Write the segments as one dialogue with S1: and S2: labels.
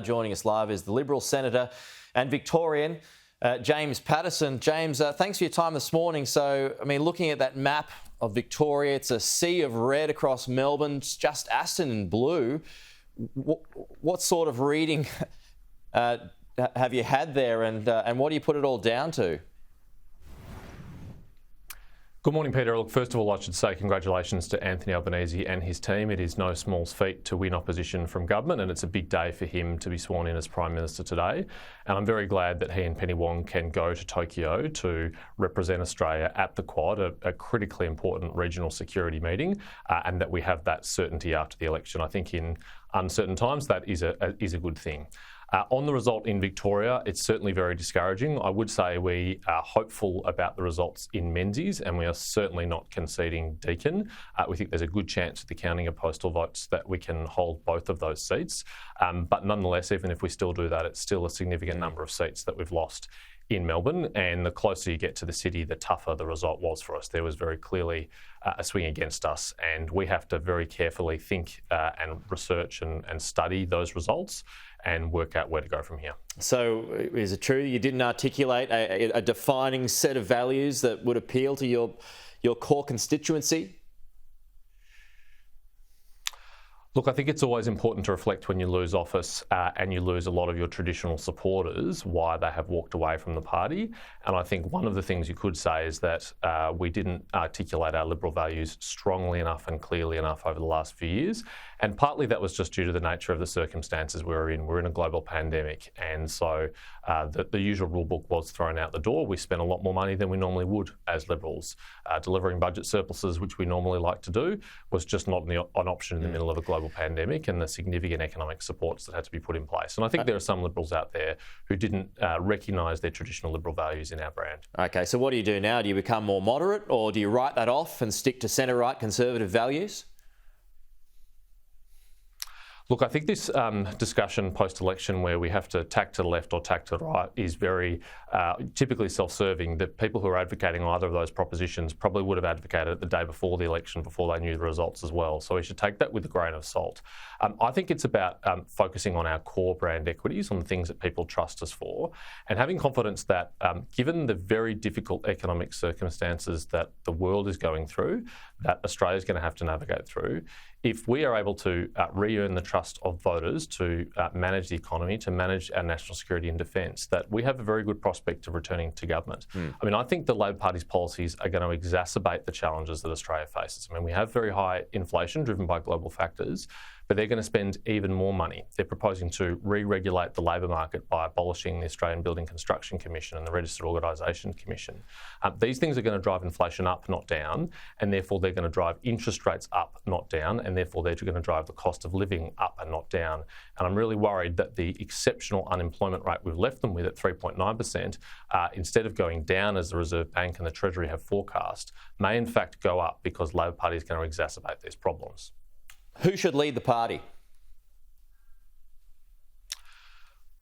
S1: Joining us live is the Liberal Senator and Victorian, James Paterson. James, thanks for your time this morning. So, I mean, looking at that map of Victoria, it's a sea of red across Melbourne, it's just Aston in blue. What sort of reading have you had there, and what do you put it all down to?
S2: Good morning, Peter. Look, first of all, I should say congratulations to Anthony Albanese and his team. It is no small feat to win opposition from government, and it's a big day for him to be sworn in as Prime Minister today. And I'm very glad that he and Penny Wong can go to Tokyo to represent Australia at the Quad, a critically important regional security meeting, and that we have that certainty after the election. I think in uncertain times that is a good thing. On the result in Victoria, it's certainly very discouraging. I would say we are hopeful about the results in Menzies, and we are certainly not conceding Deakin. We think there's a good chance with the counting of postal votes that we can hold both of those seats. But nonetheless, even if we still do that, it's still a significant number of seats that we've lost in Melbourne, and the closer you get to the city, the tougher the result was for us. There was very clearly a swing against us, and we have to very carefully think and research and study those results and work out where to go from here.
S1: So is it true you didn't articulate a defining set of values that would appeal to your core constituency?
S2: Look, I think it's always important to reflect when you lose office and you lose a lot of your traditional supporters, why they have walked away from the party. And I think one of the things you could say is that we didn't articulate our Liberal values strongly enough and clearly enough over the last few years. And partly that was just due to the nature of the circumstances we're in. We're in a global pandemic. And so the usual rule book was thrown out the door. We spent a lot more money than we normally would as Liberals. Delivering budget surpluses, which we normally like to do, was just not an option in the middle of a global pandemic and the significant economic supports that had to be put in place. And I think there are some Liberals out there who didn't recognise their traditional Liberal values in our brand. Okay,
S1: so what do you do now? Do you become more moderate, or do you write that off and stick to centre-right conservative values?
S2: Look, I think this discussion post-election where we have to tack to the left or tack to the right is very typically self-serving. The people who are advocating either of those propositions probably would have advocated it the day before the election, before they knew the results as well. So we should take that with a grain of salt. I think it's about focusing on our core brand equities, on the things that people trust us for, and having confidence that given the very difficult economic circumstances that the world is going through, that Australia is going to have to navigate through, if we are able to re-earn the trust of voters to manage the economy, to manage our national security and defence, that we have a very good prospect of returning to government. I mean, I think the Labor Party's policies are going to exacerbate the challenges that Australia faces. I mean, we have very high inflation driven by global factors, but they're going to spend even more money. They're proposing to re-regulate the labour market by abolishing the Australian Building Construction Commission and the Registered Organisation Commission. These things are going to drive inflation up, not down, and therefore they're going to drive interest rates up, not down, and therefore they're going to drive the cost of living up and not down. And I'm really worried that the exceptional unemployment rate we've left them with at 3.9%, instead of going down as the Reserve Bank and the Treasury have forecast, may in fact go up because Labor Party is going to exacerbate these problems.
S1: Who should lead the party?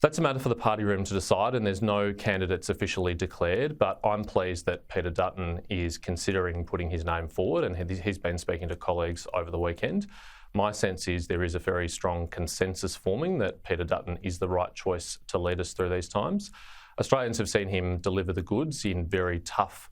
S2: That's a matter for the party room to decide, and there's no candidates officially declared, but I'm pleased that Peter Dutton is considering putting his name forward, and he's been speaking to colleagues over the weekend. My sense is there is a very strong consensus forming that Peter Dutton is the right choice to lead us through these times. Australians have seen him deliver the goods in very tough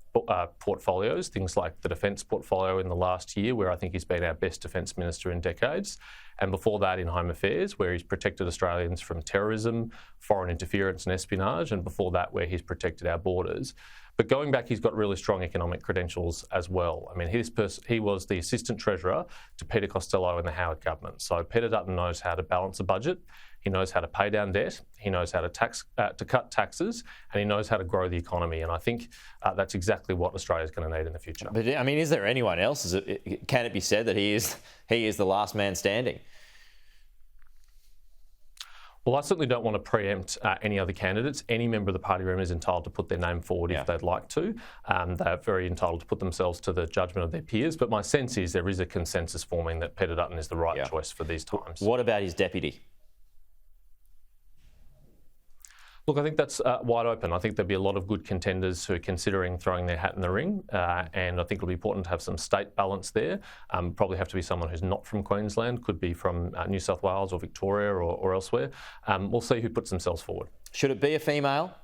S2: portfolios, things like the defence portfolio in the last year, where I think he's been our best defence minister in decades, and before that in Home Affairs, where he's protected Australians from terrorism, foreign interference and espionage, and before that where he's protected our borders. But going back, he's got really strong economic credentials as well. I mean, he was the Assistant Treasurer to Peter Costello in the Howard government. So Peter Dutton knows how to balance a budget, he knows how to pay down debt, he knows how to cut taxes, and he knows how to grow the economy. And I think that's exactly what Australia is going to need in the future.
S1: But I mean, is there anyone else? Can it be said that he is the last man standing?
S2: Well, I certainly don't want to preempt any other candidates. Any member of the party room is entitled to put their name forward if they'd like to. They're very entitled to put themselves to the judgment of their peers. But my sense is there is a consensus forming that Peter Dutton is the right choice for these times.
S1: What about his deputy?
S2: Look, I think that's wide open. I think there'll be a lot of good contenders who are considering throwing their hat in the ring, and I think it'll be important to have some state balance there. Probably have to be someone who's not from Queensland, could be from New South Wales or Victoria or elsewhere. We'll see who puts themselves forward.
S1: Should it be a female?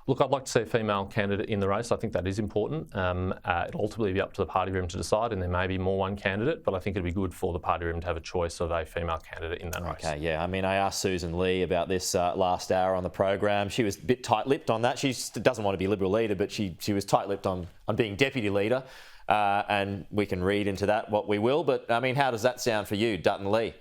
S2: Look, I'd like to see a female candidate in the race. I think that is important. It'll ultimately be up to the party room to decide, and there may be more one candidate, but I think it'd be good for the party room to have a choice of a female candidate in that race.
S1: Okay, yeah. I mean, I asked Susan Lee about this last hour on the program. She was a bit tight-lipped on that. She doesn't want to be Liberal leader, but she was tight-lipped on being deputy leader, and we can read into that what we will. But, I mean, how does that sound for you, Dutton Lee?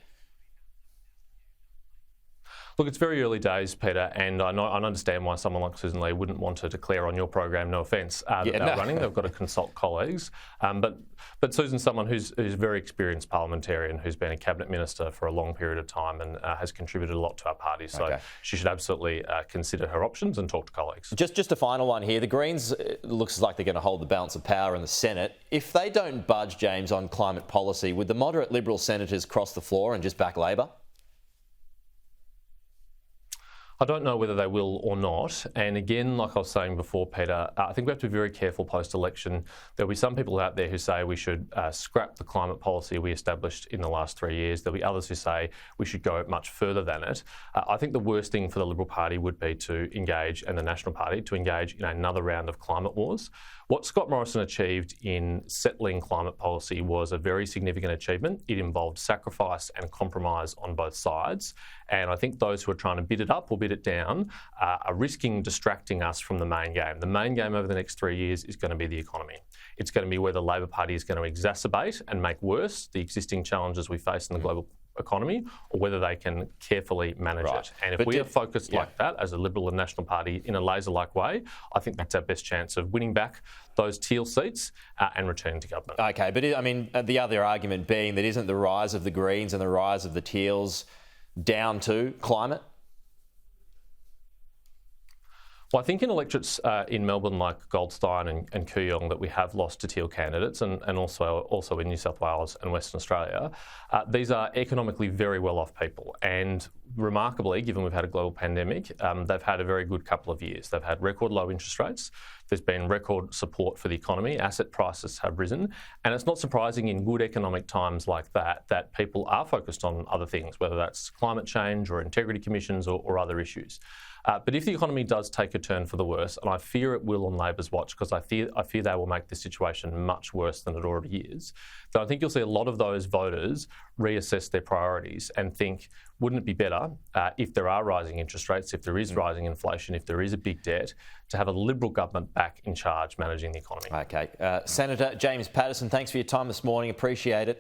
S2: Look, it's very early days, Peter, and I understand why someone like Susan Lee wouldn't want to declare on your program, no offence, that they're running. They've got to consult colleagues. But Susan's someone who's a very experienced parliamentarian, who's been a cabinet minister for a long period of time and has contributed a lot to our party. So she should absolutely consider her options and talk to colleagues.
S1: Just a final one here. The Greens looks like they're going to hold the balance of power in the Senate. If they don't budge, James, on climate policy, would the moderate Liberal senators cross the floor and just back Labor?
S2: I don't know whether they will or not. And again, like I was saying before, Peter, I think we have to be very careful post-election. There'll be some people out there who say we should scrap the climate policy we established in the last 3 years. There'll be others who say we should go much further than it. I think the worst thing for the Liberal Party would be to engage, and the National Party, to engage in another round of climate wars. What Scott Morrison achieved in settling climate policy was a very significant achievement. It involved sacrifice and compromise on both sides. And I think those who are trying to bid it up or bid it down are risking distracting us from the main game. The main game over the next 3 years is going to be the economy. It's going to be where the Labor Party is going to exacerbate and make worse the existing challenges we face in the global economy, or whether they can carefully manage it. And if we are focused like that as a Liberal and National Party in a laser-like way, I think that's our best chance of winning back those teal seats and returning to government.
S1: Okay, but I mean, the other argument being that isn't the rise of the Greens and the rise of the Teals down to climate?
S2: Well, I think in electorates in Melbourne like Goldstein and Kooyong that we have lost to teal candidates, and also in New South Wales and Western Australia, these are economically very well-off people. And remarkably, given we've had a global pandemic, they've had a very good couple of years. They've had record low interest rates. There's been record support for the economy. Asset prices have risen. And it's not surprising in good economic times like that people are focused on other things, whether that's climate change or integrity commissions or other issues. But if the economy does take a turn for the worse, and I fear it will on Labor's watch, because I fear they will make the situation much worse than it already is, then I think you'll see a lot of those voters reassess their priorities and think, wouldn't it be better if there are rising interest rates, if there is rising inflation, if there is a big debt, to have a Liberal government back in charge managing the economy?
S1: Okay. Senator James Paterson, thanks for your time this morning. Appreciate it.